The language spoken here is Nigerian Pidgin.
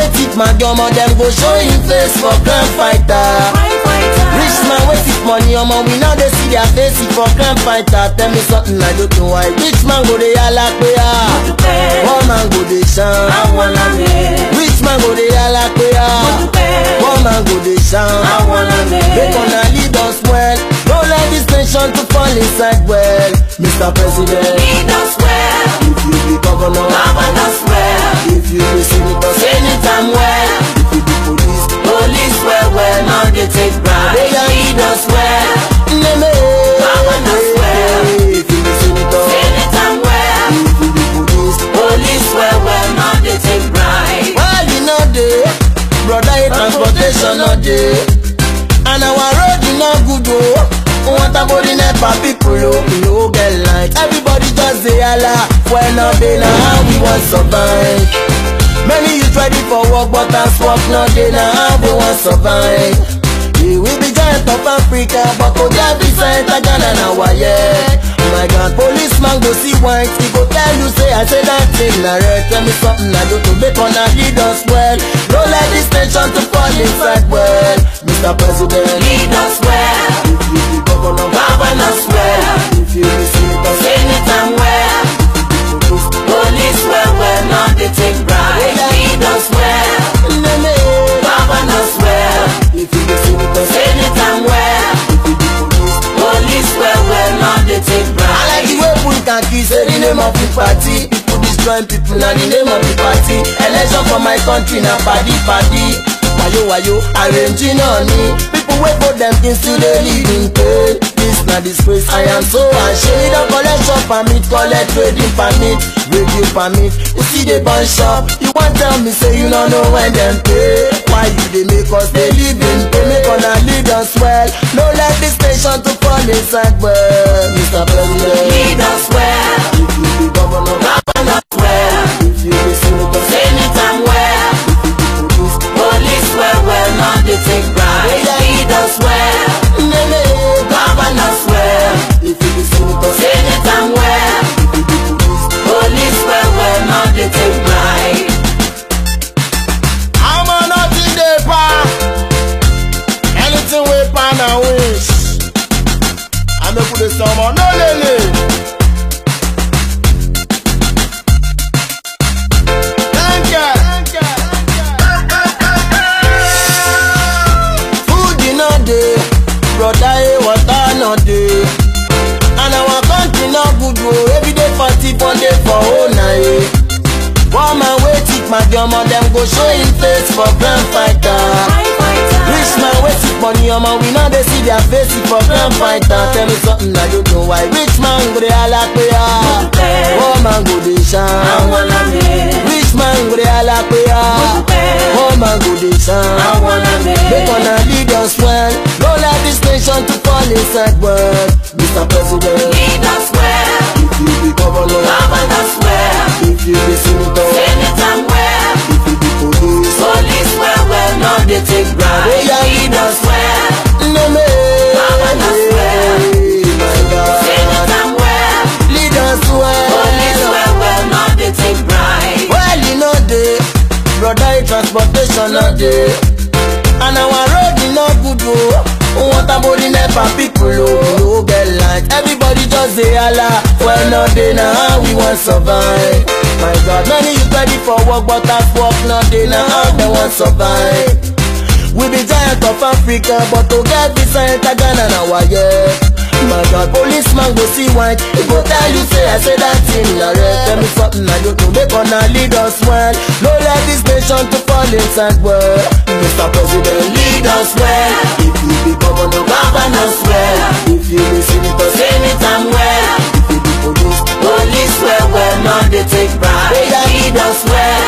wey tip my omo dem go show him face for grand fighter. Rich man wey tip money omo we now dey see their face for grand fighter. Tell me something I don't know why. Rich man go dey yalla pe ah, poor man go dey shine. Rich man go dey yalla pe ah, poor man go dey shine. They gonna lead us well. Don't let this nation to fall inside well. Mr. President, Lead us well. if you be governor, Govern us well. if you be senator, Anytime well. if you be police, Police well, now they take bribe. Lead us well. Govern us well. if you be senator, Anytime well. if you be police, Police well, now they take bribe. well you know dey, brother transportation no dey, and our road e no good oh. Want about the NEPA people oh, we no get light. Everybody just dey holla, when no dey na how we want survive. Many youth ready for work but as work no dey na how we want survive. We will be giant of Africa but go get visa enter Ghana na wire. My God, policeman go see white, he go tell you say I say that thing na red. Tell me something I don't know, make una lead us well. Don't let this nation to fall inside well. Mr. President, Lead us well. if you be governor, Govern us well. if you be senator, Anytime well. Police well, now they take bribe. Lead us well. Govern us well. if you be senator, Anytime well. Police well, now they take I bribe. like the way we can kiss the name of the party. People destroying people na the name of the party. Election for my country na party. Wayo, arranging on me. People wait for them things to they live in pain. This na disgrace, I am so ashamed. Don't collect shop permit, collect trading permit, radio permit. You see the bun shop, you want tell me say you don't know when them pay. Why you they make us they live in pain? Make una lead us well. Don't let this nation to fall inside well. Mr. President, Lead us well. if you be governor, Govern us well. if you be senator, Anytime well. police, Police well, now they take bribe. Lead us well. Govern us well. if you be senator, Anytime well. Police well, now they take bribe. I'm on nothing they pa. Anything we pan and wish. I make put the summer no lele. Thank you. Food in a day, brother, water no day. And our country no good oh. Every day 41 day for whole night. One man wey tip my omo dem go show him face for grand fighter. Rich man wey tip money omo we now dey see their face for grand fighter. Tell me something I don't know why. Rich man go dey holla pe ah, poor man go dey shine. Rich man go dey holla pe ah, poor man go dey shine. Make una lead us well. Don't let this nation to fall inside well. Mr. President, Lead us well. if you be governor, Govern us well. if you be senator, Anytime well. if you be police, Police well, now they take bribe. Lead us well. Govern us well. my God, Anytime well. lead us Police well. well, now they take bribe. Well, you know dey, brother, transportation no dey, and our road e no good oh. Want about the NEPA people oh, no get light. Everybody just dey holla, well no dey na how we want survive. My God, many youth ready for work but as work no dey na how they want survive. We be giant of Africa but to get visa enter Ghana na wire. My God, policeman go see white, he go tell you say I say that thing na red. Tell me something I don't know, make una lead us well. Don't let this nation to fall inside well. Mr. President, Lead us well. if you be governor, Govern us well. if you be senator, Anytime well. if you be police, Police well, now they take bribe. Lead us well.